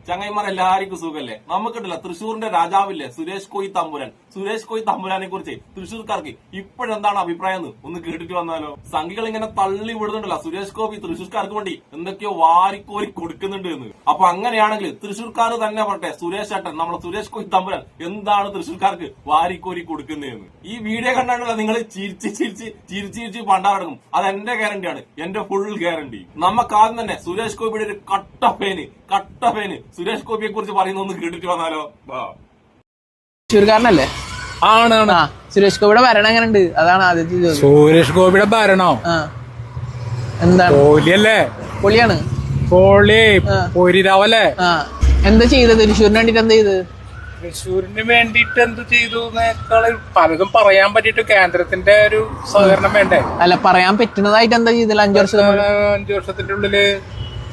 ചങ്ങായിമാരെല്ലാവർക്കും സുഖല്ലേ? നമുക്കുണ്ടല്ല തൃശ്ശൂരിന്റെ രാജാവില്ലേ സുരേഷ് കോയി തമ്പുരാൻ. സുരേഷ് കോയി തമ്പുരാനെ കുറിച്ച് തൃശ്ശൂർക്കാർക്ക് ഇപ്പോഴെന്താണ് അഭിപ്രായം എന്ന് ഒന്ന് കേട്ടിട്ട് വന്നാലോ? സംഘികൾ ഇങ്ങനെ തള്ളി വിടുന്നുണ്ടല്ലോ സുരേഷ് ഗോപി തൃശ്ശൂർക്കാർക്ക് വേണ്ടി എന്തൊക്കെയോ വാരിക്കോരി കൊടുക്കുന്നുണ്ട് എന്ന്. അപ്പൊ അങ്ങനെയാണെങ്കിൽ തൃശ്ശൂർക്കാർ തന്നെ പറട്ടെ, സുരേഷ് ഏട്ടൻ നമ്മളെ സുരേഷ് കോയി തമ്പുരാൻ എന്താണ് തൃശ്ശൂർക്കാർക്ക് വാരിക്കോരി കൊടുക്കുന്നതെന്ന്. ഈ വീഡിയോ കണ്ടാണല്ലോ നിങ്ങൾ ചിരിച്ച് പണ്ടാറടങ്ങും. അത് എന്റെ ഗ്യാരണ്ടിയാണ്, എന്റെ ഫുൾ ഗ്യാരണ്ടി. നമുക്കാദ്യം തന്നെ സുരേഷ് ഗോപിയുടെ ഒരു കട്ട ഫേന് സുരേഷ് ഗോപിയെ കുറിച്ച് പറയുന്ന കേട്ടിട്ട് വന്നാലോ? തൃശ്ശൂർക്കാരനല്ലേ? ആണ്. സുരേഷ് ഗോപിയുടെ ഭരണം എങ്ങനെയുണ്ട്? അതാണ് ആദ്യത്തെ ചോദ്യം. സുരേഷ് ഗോപിയുടെ ഭരണോ എന്താണ്? പൊളിയല്ലേ? പൊളിയാണ്. പൊരിരാവല്ലേ? എന്താ ചെയ്തത്? തൃശ്ശൂരിന് വേണ്ടിട്ട് എന്താ ചെയ്തത്? തൃശ്ശൂരിന് വേണ്ടിട്ട് എന്ത് ചെയ്തു പലതും പറയാൻ പറ്റിട്ട് കേന്ദ്രത്തിന്റെ ഒരു സഹകരണം വേണ്ടേ? അല്ല, പറയാൻ പറ്റുന്നതായിട്ട് എന്താ ചെയ്തില്ല? 5 വർഷത്തിന്റെ ഉള്ളില്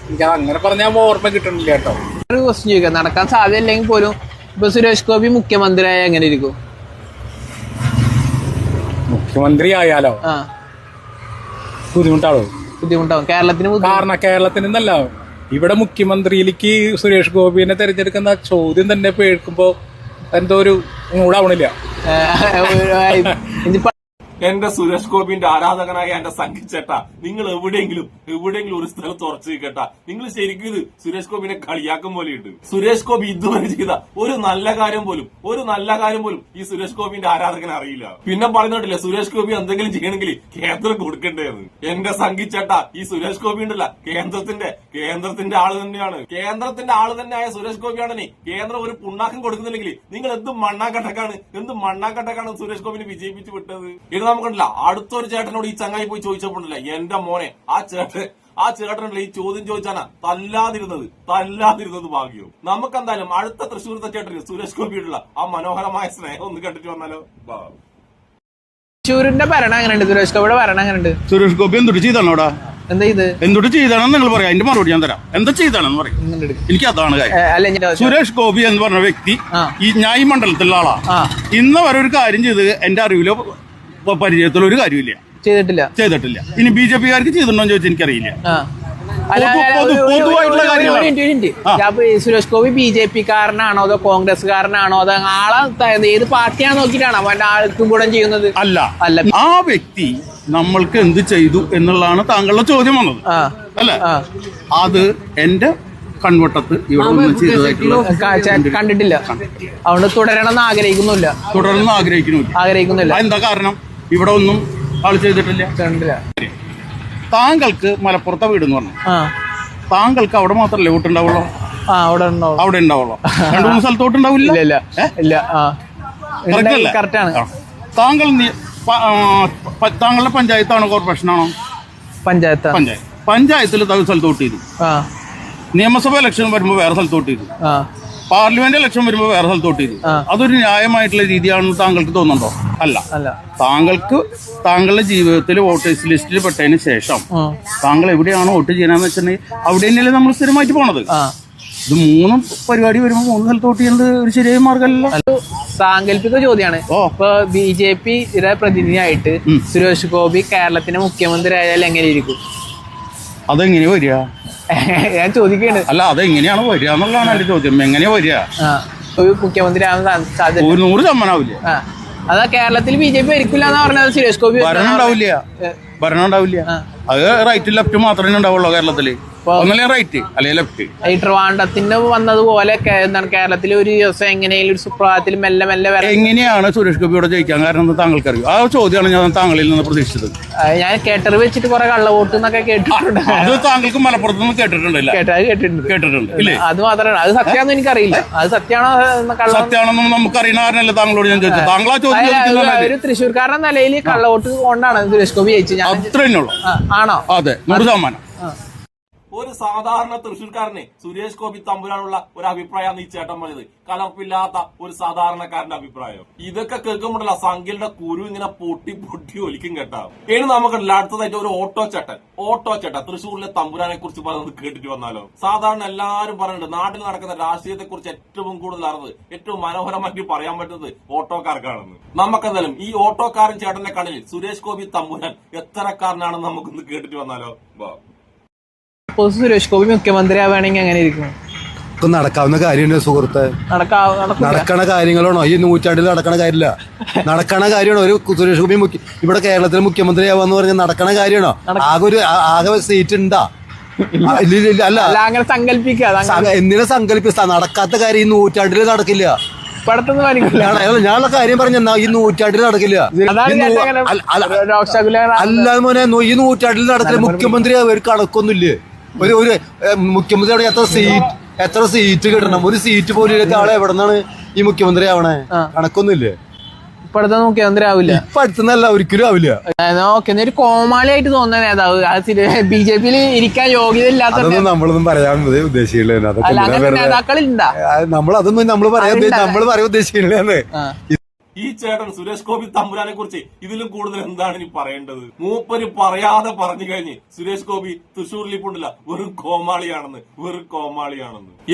എനിക്ക് അങ്ങനെ പറഞ്ഞാൽ ഓർമ്മ കിട്ടണില്ല കേട്ടോ. ഒരു ക്വസ്റ്റ്യൻ ചോദിക്കാം, നടക്കാൻ സാധ്യതയില്ലെങ്കിൽ പോലും ഇപ്പൊ സുരേഷ് ഗോപി മുഖ്യമന്ത്രിയായ എങ്ങനെ ഇരിക്കും? മുഖ്യമന്ത്രി ആയാലോ ബുദ്ധിമുട്ടാവും കേരളത്തിന്. കാരണം കേരളത്തിന് എന്നല്ല, ഇവിടെ മുഖ്യമന്ത്രിയിലേക്ക് സുരേഷ് ഗോപിനെ തെരഞ്ഞെടുക്കുന്ന ചോദ്യം തന്നെ കേൾക്കുമ്പോ എന്തോ ഒരു മൂടാവണില്ല. എന്റെ സുരേഷ് ഗോപിന്റെ ആരാധകനായ എന്റെ സംഘിച്ചേട്ടാ, നിങ്ങൾ എവിടെയെങ്കിലും ഒരു സ്ഥലത്ത് ഉറച്ചു നിൽക്കട്ടാ. നിങ്ങൾ ശരിക്കും ഇത് സുരേഷ് ഗോപിനെ കളിയാക്കും പോലെയുണ്ട്. സുരേഷ് ഗോപി ഇതുവരെ ചെയ്ത ഒരു നല്ല കാര്യം പോലും ഈ സുരേഷ് ഗോപിന്റെ ആരാധകന് അറിയില്ല. പിന്നെ പറയുന്നിട്ടില്ല സുരേഷ് ഗോപി എന്തെങ്കിലും ചെയ്യണമെങ്കിൽ കേന്ദ്രം കൊടുക്കണ്ടേന്ന്. എന്റെ സംഘിച്ചേട്ടാ, ഈ സുരേഷ് ഗോപി ഉണ്ടല്ല കേന്ദ്രത്തിന്റെ ആള് തന്നെയാണ്. കേന്ദ്രത്തിന്റെ ആള് തന്നെയായ സുരേഷ് ഗോപിയാണെന്നേ കേന്ദ്രം ഒരു പുണ്ണാക്കം കൊടുക്കുന്നില്ലെങ്കിൽ നിങ്ങൾ എന്ത് മണ്ണാക്കട്ടക്കാണ് സുരേഷ് ഗോപിനെ വിജയിപ്പിച്ച് വിട്ടത്. ഇത് നമുക്കുണ്ടല്ല അടുത്തൊരു ചേട്ടനോട് ഈ ചങ്ങായി പോയി ചോദിച്ചപ്പോണ്ടല്ല, എന്റെ മോനെ ആ ചേട്ടനല്ല ഈ ചോദ്യം ചോദിച്ചാണ് തല്ലാതിരുന്നത് ഭാഗ്യവും. നമുക്കെന്തായാലും അടുത്ത തൃശ്ശൂരത്തെ ചേട്ടന് സുരേഷ് ഗോപിയോടുള്ള ആ മനോഹരമായ സ്നേഹം ഒന്ന് കണ്ടിട്ട് വന്നാലോ? തൃശ്ശൂരിന്റെ ഭരണം എങ്ങനെയുണ്ട്? സുരേഷ് ഗോപിയുടെ ഭരണം എങ്ങനെയുണ്ട്? സുരേഷ് ഗോപി എന്തൊട്ട് ചെയ്താണോടാ? എന്താ ഇത് എന്തൊട്ട് ചെയ്താണെന്ന് നിങ്ങൾ പറയാം, അതിന്റെ മറുപടി ഞാൻ തരാം. എന്താ ചെയ്താണെന്ന് പറയും. എനിക്ക് അതാണ് കാര്യം. സുരേഷ് ഗോപി എന്ന് പറഞ്ഞ വ്യക്തി ഞാൻ ഈ മണ്ഡലത്തിലുള്ള ആളാ. ഇന്ന് വരെ ഒരു കാര്യം ചെയ്ത് എന്റെ അറിവിലോ പരിചയത്തിലോ ഒരു കാര്യമില്ല, ചെയ്തിട്ടില്ല. ഇനി BJP-കാർക്ക് ചെയ്തിട്ടുണ്ടോ ചോദിച്ചാൽ എനിക്കറിയില്ല. സുരേഷ് ഗോപി BJP-കാരനാണോ അതോ കോൺഗ്രസ്സുകാരനാണോ അതോ ആളെ ഏത് പാർട്ടിയാണോ നോക്കിയിട്ടാണോ അവന്റെ ആൾക്കും കൂടെ ചെയ്യുന്നത്? അല്ല, ആ വ്യക്തി നമ്മൾക്ക് എന്ത് ചെയ്തു എന്നുള്ളതാണ് താങ്കളുടെ ചോദ്യം വന്നത് അല്ലെ? അത് എന്റെ കൺവട്ടത്ത് ഇവിടെ കണ്ടിട്ടില്ല. അതുകൊണ്ട് തുടരണമെന്ന് ആഗ്രഹിക്കുന്നില്ല. എന്താ കാരണം? ഇവിടെ ഒന്നും ആൾ ചെയ്തിട്ടില്ല. താങ്കൾക്ക് മലപ്പുറത്തെ വീട് എന്ന് പറഞ്ഞു, താങ്കൾക്ക് അവിടെ മാത്രമല്ലേ വോട്ടുണ്ടാവുള്ളൂ? അവിടെ ഉണ്ടാവുള്ളൂ. 2-3 സ്ഥലത്തോട്ട് ഉണ്ടാവില്ല. താങ്കളുടെ പഞ്ചായത്താണോ കോർപ്പറേഷനാണോ? പഞ്ചായത്തിൽ സ്ഥലത്ത് വോട്ട് ചെയ്തു. നിയമസഭ ഇലക്ഷൻ വരുമ്പോ വേറെ സ്ഥലത്ത് വോട്ട് ചെയ്തു. പാർലമെന്റ് ഇലക്ഷൻ വരുമ്പോ വേറെ സ്ഥലത്ത് വോട്ട് ചെയ്തു. അതൊരു ന്യായമായിട്ടുള്ള രീതിയാണെന്ന് താങ്കൾക്ക് തോന്നുന്നുണ്ടോ? അല്ല. താങ്കളുടെ ജീവിതത്തിൽ വോട്ടേഴ്സ് ലിസ്റ്റിൽ പെട്ടതിന് ശേഷം താങ്കൾ എവിടെയാണോ വോട്ട് ചെയ്യണമെന്ന് വെച്ചിട്ടുണ്ടെങ്കിൽ അവിടെ തന്നെയല്ലേ നമ്മൾ സ്ഥിരമായിട്ട് പോണത്. ഇത് 3 പരിപാടി വരുമ്പോ 3 സ്ഥലത്ത് വോട്ട് ചെയ്യുന്നത് ഒരു ശരിയായ മാർഗമല്ല. സാങ്കല്പിക ചോദ്യമാണ്. ഇപ്പൊ BJP-യുടെ പ്രതിനിധിയായിട്ട് സുരേഷ് ഗോപി കേരളത്തിന്റെ മുഖ്യമന്ത്രി ആയാൽ എങ്ങനെ ഇരിക്കും? അതെങ്ങനെ വരിക? ഞാൻ ചോദിക്കാണ്. അല്ല, അതെങ്ങനെയാണ് വരിക എന്നുള്ളതാണ് എന്റെ ചോദ്യം. എങ്ങനെയാ വരിക? മുഖ്യമന്ത്രി ആവാൻ സാധ്യത 100% അതാ കേരളത്തിൽ BJP ഭരിക്കില്ല എന്നാ പറഞ്ഞത്. സുരേഷ് ഗോപി ഭരണം ഉണ്ടാവില്ല. അത് റൈറ്റ് ലെഫ്റ്റ് മാത്രമേ ഉണ്ടാവുള്ളൂ കേരളത്തില്. ഒന്നല്ലേ റൈറ്റ് അല്ലെങ്കിൽ ലെഫ്റ്റ്. ഈ ട്രിവാൻഡ്രത്തിന് വന്നതുപോലെ എന്താണ് കേരളത്തിൽ ഒരു ദിവസം എങ്ങനെയും ഒരു സുപ്രഭാതത്തിൽ മെല്ലെ എങ്ങനെയാണ് സുരേഷ് ഗോപിയോടെ ജയിക്കാൻ കാരണം താങ്കൾക്ക് അറിയും? ആ ചോദ്യമാണ് ഞാൻ താങ്കളിൽ നിന്ന് പ്രതീക്ഷിച്ചത്. ഞാൻ കേട്ടർ വെച്ചിട്ട് കുറെ കള്ള വോട്ട് എന്നൊക്കെ കേട്ടിട്ടുണ്ട്. അത് താങ്കൾക്ക് മലപ്പുറത്ത് നിന്ന് കേട്ടിട്ടുണ്ട് ഇല്ലേ? അത് മാത്രമല്ല, അത് സത്യമാണെന്ന് എനിക്കറിയില്ല. അത് സത്യമാണെന്നും നമുക്ക് അറിയുന്ന കാരണമല്ല താങ്കളോട് ഞാൻ ചോദിച്ചത്. താങ്കൾ ആ ചോദ്യം ഒരു തൃശ്ശൂർക്കാരൻ നിലയിൽ കള്ള വോട്ട് കൊണ്ടാണ് സുരേഷ് ഗോപി ജയിച്ചത്. അത്രേ ഉള്ളൂ. ആണോ? അതെ, 100%. ഒരു സാധാരണ തൃശ്ശൂർക്കാരനെ സുരേഷ് ഗോപി തമ്പുരാനുള്ള ഒരു അഭിപ്രായമാണ് ഈ ചേട്ടൻ പറഞ്ഞത്. കലർപ്പില്ലാത്ത ഒരു സാധാരണക്കാരന്റെ അഭിപ്രായം. ഇതൊക്കെ കേൾക്കുമ്പോഴല്ല സംഖ്യയുടെ കുരു ഇങ്ങനെ പൊട്ടി ഒലിക്കും കേട്ടാ. ഇനി നമുക്കുണ്ടല്ല അടുത്തതായിട്ട് ഒരു ഓട്ടോ ചേട്ടൻ തൃശ്ശൂരിലെ തമ്പുരാനെ കുറിച്ച് പറയുന്നത് കേട്ടിട്ട് വന്നാലോ? സാധാരണ എല്ലാവരും പറയുന്നുണ്ട് നാട്ടിൽ നടക്കുന്ന രാഷ്ട്രീയത്തെ കുറിച്ച് ഏറ്റവും കൂടുതൽ അറിവ് ഏറ്റവും മനോഹരമായിട്ട് പറയാൻ പറ്റുന്നത് ഓട്ടോക്കാർക്കാണെന്ന്. നമുക്കെന്തായാലും ഈ ഓട്ടോക്കാരൻ ചേട്ടന്റെ കണ്ണിൽ സുരേഷ് ഗോപി തമ്പുരാൻ എത്തരക്കാരനാണെന്ന് നമുക്കൊന്ന് കേട്ടിട്ട് വന്നാലോ? സുരേഷ് ഗോപി മുഖ്യമന്ത്രി ആവുകയാണെങ്കിൽ എങ്ങനെ ഇരിക്കും? ഒക്കെ നടക്കാവുന്ന കാര്യമുണ്ട് സുഹൃത്തെ. നടക്കണ കാര്യങ്ങളാണോ ഈ നൂറ്റാണ്ടിൽ? നടക്കണ കാര്യമില്ല. നടക്കണ കാര്യമാണോ ഒരു സുരേഷ് ഗോപി ഇവിടെ കേരളത്തിലെ മുഖ്യമന്ത്രിയാവാന്ന് പറഞ്ഞാൽ നടക്കണ കാര്യമാണോ? ആകെ സീറ്റ് ഉണ്ടാ? അല്ല, എന്തിനാ സങ്കല്പിച്ച? നടക്കാത്ത കാര്യം ഈ നൂറ്റാണ്ടിൽ നടക്കില്ല. ഞാനുള്ള കാര്യം പറഞ്ഞ ഈ നൂറ്റാണ്ടിൽ നടക്കില്ല. അല്ലാതെ മോനെ ഈ നൂറ്റാണ്ടിൽ നടക്കില്ല. മുഖ്യമന്ത്രി ഒരു കണക്കൊന്നുമില്ലേ? ഒരു മുഖ്യമന്ത്രി എത്ര സീറ്റ് കിട്ടണം? ഒരു സീറ്റ് പോലും ആളെ എവിടെ നിന്നാണ് ഈ മുഖ്യമന്ത്രി ആവണേ? കണക്കൊന്നുമില്ലേ? ഇപ്പഴത്തെ മുഖ്യമന്ത്രി ആവില്ല. ഇപ്പൊ അടുത്തുനിന്നല്ല, ഒരിക്കലും ആവില്ല. ഒരു കോമാളിയായിട്ട് തോന്നുന്ന നേതാവ് BJP-യിൽ ഇരിക്കാൻ യോഗ്യത ഇല്ലാത്ത നമ്മളൊന്നും പറയാൻ ഉദ്ദേശിക്കില്ല. നേതാക്കളുണ്ടാ? നമ്മളതൊന്നും നമ്മൾ പറയാൻ ഉദ്ദേശിക്കില്ല. ഈ ചേട്ടൻ സുരേഷ് ഗോപി തമ്പുരാനെ കുറിച്ച് ഇതിലും കൂടുതൽ എന്താണ് ഇനി പറയേണ്ടത്? മൂപ്പര് പറയാതെ പറഞ്ഞു കഴിഞ്ഞ് സുരേഷ് ഗോപി തൃശ്ശൂരിൽ ഇപ്പോണ്ടില്ല വെറും കോമാളിയാണെന്ന്.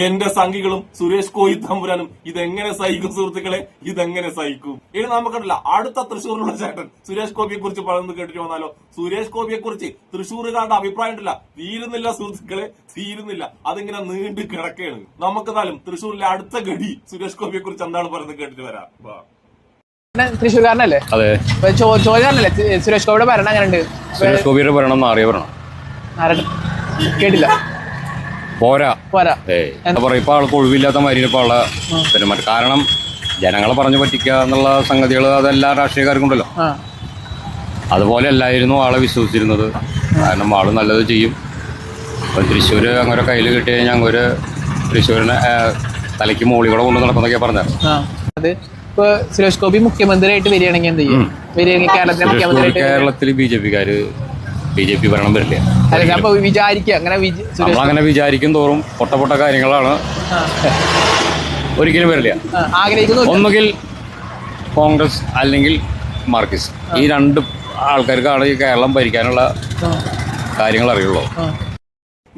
എന്റെ സംഘികളും സുരേഷ് ഗോപി തമ്പുരാനും ഇതെങ്ങനെ സഹിക്കും സുഹൃത്തുക്കളെ? ഇതെങ്ങനെ സഹിക്കും? ഇനി നമുക്കല്ല അടുത്ത തൃശ്ശൂരിലുള്ള ചേട്ടൻ സുരേഷ് ഗോപിയെ കുറിച്ച് പറയുന്നത് കേട്ടിട്ട് വന്നാലോ? സുരേഷ് ഗോപിയെ കുറിച്ച് തൃശ്ശൂരുകാരുടെ അഭിപ്രായം ഉണ്ടല്ല, തീരുന്നില്ല സുഹൃത്തുക്കളെ, തീരുന്നില്ല. അതിങ്ങനെ നീണ്ടു കിടക്കുകയാണ്. നമുക്കെന്നാലും തൃശ്ശൂരിലെ അടുത്ത ഗഡി സുരേഷ് ഗോപിയെ കുറിച്ച് എന്താണ് പറയുന്നത് കേട്ടിട്ട് വരാം. തൃശ്ശൂർക്കാരനല്ലേ? അതെ. ചോദ്യമല്ലേ സുരേഷ് ഗോപിയുടെ ഭരണം എങ്ങനെയുണ്ട്? സുരേഷ് ഗോപിയുടെ ഭരണം അറിയ ഭരണം കേട്ടില്ല. പോരാ. എന്താ പറയാ, ഇപ്പൊ ആൾക്ക് ഒഴിവില്ലാത്ത മാതിരി ഇപ്പൊ ആളെ പെരുമാറ്റം. കാരണം ജനങ്ങളെ പറഞ്ഞു പറ്റിക്കുക എന്നുള്ള സംഗതികൾ അതെല്ലാ രാഷ്ട്രീയക്കാർക്കും ഉണ്ടല്ലോ. അതുപോലെ അല്ലായിരുന്നു ആളെ വിശ്വസിച്ചിരുന്നത്. കാരണം ആള് നല്ലത് ചെയ്യും. ഇപ്പൊ തൃശ്ശൂര് അങ്ങനെ കയ്യിൽ കിട്ടി കഴിഞ്ഞാൽ ഒരു തൃശ്ശൂരിനെ തലയ്ക്ക് മോളികൂടെ കൊണ്ട് നടക്കുന്നൊക്കെയാ പറഞ്ഞത്. അത് ഇപ്പൊ സുരേഷ് ഗോപി മുഖ്യമന്ത്രിയായിട്ട് വരികയാണെങ്കിൽ എന്ത് ചെയ്യും? കേരളത്തിലെ മുഖ്യമന്ത്രി കേരളത്തിൽ BJP ഭരണം വരില്ല. അപ്പൊ വിചാരിക്കുക നമ്മളങ്ങനെ വിചാരിക്കും തോറും പൊട്ട കാര്യങ്ങളാണ്. ഒരിക്കലും വരില്ല. ഒന്നുകിൽ കോൺഗ്രസ് അല്ലെങ്കിൽ മാർക്സിസ്റ്റ്, ഈ രണ്ട് ആൾക്കാർക്കാണ് ഈ കേരളം ഭരിക്കാനുള്ള കാര്യങ്ങൾ അറിയുള്ളൂ.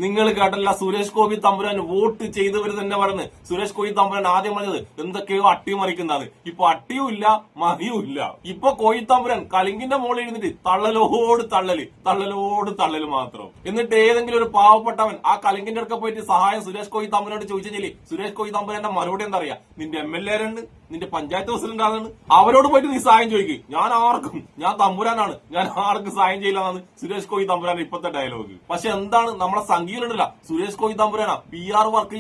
നിങ്ങൾ കേട്ടല്ല, സുരേഷ് ഗോപി തമ്പുരാൻ വോട്ട് ചെയ്തവർ തന്നെ പറഞ്ഞ് സുരേഷ് ഗോപി തമ്പുരാൻ ആദ്യം പറഞ്ഞത് എന്തൊക്കെയോ അട്ടിമറിക്കുന്നതാണ്. ഇപ്പൊ അട്ടിയും ഇല്ല, മറിയും ഇല്ല. ഇപ്പൊ കോയി തമ്പുരാൻ കലിങ്കിന്റെ മുകളിൽ ഇരുന്നിട്ട് തള്ളലോട് തള്ളല് മാത്രം. എന്നിട്ട് ഏതെങ്കിലും ഒരു പാവപ്പെട്ടവൻ ആ കലിങ്കിന്റെ അടുക്ക പോയിട്ട് സഹായം സുരേഷ് ഗോപി തമ്പുരാനോട് ചോദിച്ചില്ലേ, സുരേഷ് ഗോപി തമ്പുരാന്റെ മറുപടി എന്താ അറിയാം? നിന്റെ MLA ഉണ്ട്, നിന്റെ പഞ്ചായത്ത് പ്രസിഡന്റ് ആണ്, അവരോട് പോയിട്ട് നീ സഹായം ചോദിക്കും. ഞാൻ തമ്പുരാനാണ്, ഞാൻ ആർക്കും സഹായം ചെയ്യില്ലെന്നാണ് സുരേഷ് ഗോപി തമ്പുരാൻ ഇപ്പത്തെ ഡയലോഗ്. പക്ഷെ എന്താണ് നമ്മളെ സംഘീലുണ്ടല്ല, സുരേഷ് ഗോപി തമ്പുരാനാ PR വർക്ക്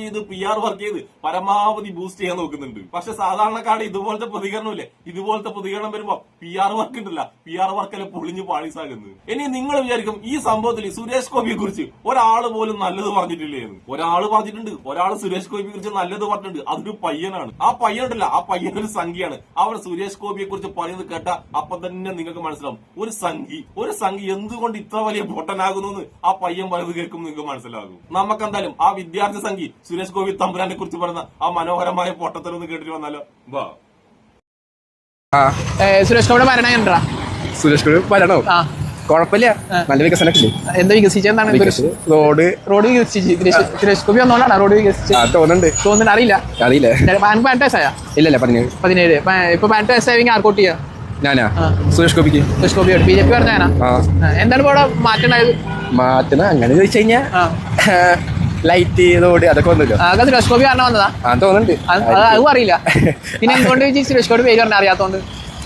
ചെയ്ത് പരമാവധി ബൂസ്റ്റ് ചെയ്യാൻ നോക്കുന്നുണ്ട്. പക്ഷെ സാധാരണക്കാരുടെ ഇതുപോലത്തെ പ്രതികരണമില്ലേ, ഇതുപോലത്തെ പ്രതികരണം വരുമ്പോ PR വർക്ക് ഉണ്ടല്ല, PR വർക്കല്ലേ പൊളിഞ്ഞു പാളിസാകുന്നത്. ഇനി നിങ്ങൾ വിചാരിക്കും ഈ സംഭവത്തിൽ സുരേഷ് ഗോപിയെ കുറിച്ച് ഒരാള് പോലും നല്ലത് പറഞ്ഞിട്ടില്ലേ എന്ന്. ഒരാള് പറഞ്ഞിട്ടുണ്ട്, ഒരാള് സുരേഷ് ഗോപിയെ കുറിച്ച് നല്ലത് പറഞ്ഞിട്ടുണ്ട്. അതൊരു പയ്യനാണ്. ആ പയ്യനുണ്ടല്ല, ആ പയ്യനൊരു സംഖ്യയാണ്. അവർ സുരേഷ് ഗോപിയെ കുറിച്ച് പറയുന്നത് കേട്ട അപ്പൊ തന്നെ നിങ്ങൾക്ക് മനസ്സിലാവും ഒരു സംഖ്യ എന്തുകൊണ്ട് ഇത്ര വലിയ പൊട്ടനാകുന്നു ആ പയ്യൻ പറയുന്നത് കേൾക്കും നിങ്ങൾക്ക് മനസ്സിലാകും. നമുക്കെന്തായാലും ആ വിദ്യാർത്ഥി സംഖ്യ സുരേഷ് ഗോപി തമ്പുരാനെ കുറിച്ച് പറയുന്ന ആ മനോഹരമായ പൊട്ടത്തരൊന്ന് കേട്ടിട്ട് വന്നാലോ? വാ. സുരേഷ് ഗോപിയുടെ ഭരണം എന്താ? സുരേഷ് ഗോപി ഭരണോ കുഴപ്പമില്ല, നല്ല വികസനമൊക്കെ. എന്താ വികസിച്ചെന്താണ്? റോഡ് വികസിച്ച് സുരേഷ് ഗോപി ഒന്നുകൊണ്ടാണ് റോഡ് വികസിച്ച് തോന്നുന്നുണ്ട്. അറിയില്ല. 18 വയസ്സായ? ഇല്ലല്ല, 17. ഇപ്പൊ 18 വയസ്സായെങ്കിൽ ആർക്കോട്ട് ചെയ്യാ? ഞാനാ സുരേഷ് ഗോപിയോട്. BJP പറഞ്ഞാ എന്താണ് ഇവിടെ മാറ്റണം അങ്ങനെ ചോദിച്ചു കഴിഞ്ഞാ ലൈറ്റ് റോഡ് അതൊക്കെ വന്നില്ല. സുരേഷ് ഗോപി കാരണം വന്നതാ തോന്നുന്നുണ്ട്. അതും അറിയില്ല. പിന്നെ എന്തുകൊണ്ട് സുരേഷ് ഗോപി പേര് പറഞ്ഞ അറിയാത്തോണ്ട്?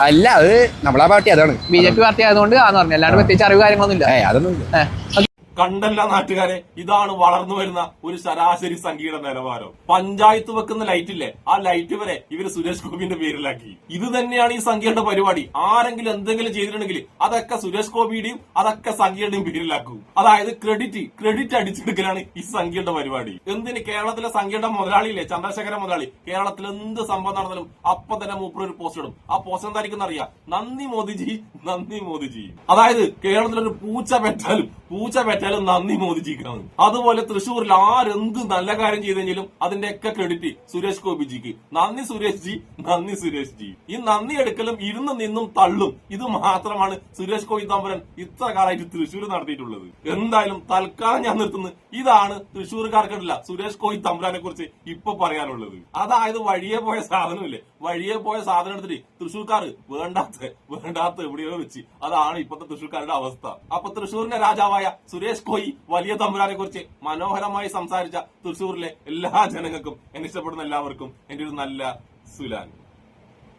അല്ല, അത് നമ്മളാ പാർട്ടി, അതാണ് BJP പാർട്ടി ആയതുകൊണ്ട് ആന്ന് പറഞ്ഞു. അല്ലാണ്ട് പ്രത്യേകിച്ച് അറിവ് കാര്യങ്ങളൊന്നും ഇല്ല. അതൊന്നും ഇല്ല. കണ്ടല്ല നാട്ടുകാരെ, ഇതാണ് വളർന്നു വരുന്ന ഒരു ശരാശരി സംഖ്യയുടെ നിലവാരം. പഞ്ചായത്ത് വെക്കുന്ന ലൈറ്റില്ലേ, ആ ലൈറ്റ് വരെ ഇവര് സുരേഷ് ഗോപിന്റെ പേരിലാക്കി. ഇത് തന്നെയാണ് ഈ സംഖ്യയുടെ പരിപാടി. ആരെങ്കിലും എന്തെങ്കിലും ചെയ്തിട്ടുണ്ടെങ്കിൽ അതൊക്കെ സുരേഷ് ഗോപിയുടെയും അതൊക്കെ സംഖ്യയുടെയും പേരിലാക്കും. അതായത് ക്രെഡിറ്റ് അടിച്ചെടുക്കലാണ് ഈ സംഖ്യയുടെ പരിപാടി. എന്തിന് കേരളത്തിലെ സംഖ്യയുടെ മുതലാളിയില്ലേ, ചന്ദ്രശേഖര മുതലാളി, കേരളത്തിൽ എന്ത് സംഭവം നടന്നാലും അപ്പൊ തന്നെ മൂപ്പർ ഒരു പോസ്റ്റ് ഇടും. ആ പോസ്റ്റ് എന്തായിരിക്കും അറിയാം? നന്ദി മോദിജി. അതായത് കേരളത്തിലൊരു പൂച്ച പെറ്റാലും നന്ദി മോദിജിക്കാണ്. അതുപോലെ തൃശ്ശൂരിൽ ആരെന്ത് നല്ല കാര്യം ചെയ്തെങ്കിലും അതിന്റെയൊക്കെ ക്രെഡിറ്റ് സുരേഷ് ഗോപിജിക്ക്. നന്ദി സുരേഷ് ജി. ഈ നന്ദി എടുക്കലും ഇരുന്ന് നിന്നും തള്ളും ഇത് മാത്രമാണ് സുരേഷ് ഗോപി തമ്പുരാൻ ഇത്ര കാലമായിട്ട് തൃശ്ശൂർ നടത്തിയിട്ടുള്ളത്. എന്തായാലും തൽക്കാലം ഞാൻ നിർത്തുന്നു. ഇതാണ് തൃശ്ശൂർക്കാർക്കില്ല സുരേഷ് ഗോപി തമ്പുരാനെ കുറിച്ച് ഇപ്പൊ പറയാനുള്ളത്. അതായത് വഴിയെ പോയ സാധനമില്ലേ, വഴിയെ പോയ സാധനം എടുത്തിട്ട് തൃശ്ശൂർക്കാർ വേണ്ടാത്ത എവിടെയോ വെച്ച്. അതാണ് ഇപ്പത്തെ തൃശ്ശൂർക്കാരുടെ അവസ്ഥ. അപ്പൊ തൃശ്ശൂരിന്റെ രാജാവായ നേതാവായ സുരേഷ് ഗോപി വലിയ തമ്പുരാനെ കുറിച്ച് മനോഹരമായി സംസാരിച്ച തൃശ്ശൂരിലെ എല്ലാ ജനങ്ങൾക്കും എന്നെ ഇഷ്ടപ്പെടുന്ന എല്ലാവർക്കും എന്റെ ഒരു നല്ല സുലാൻ.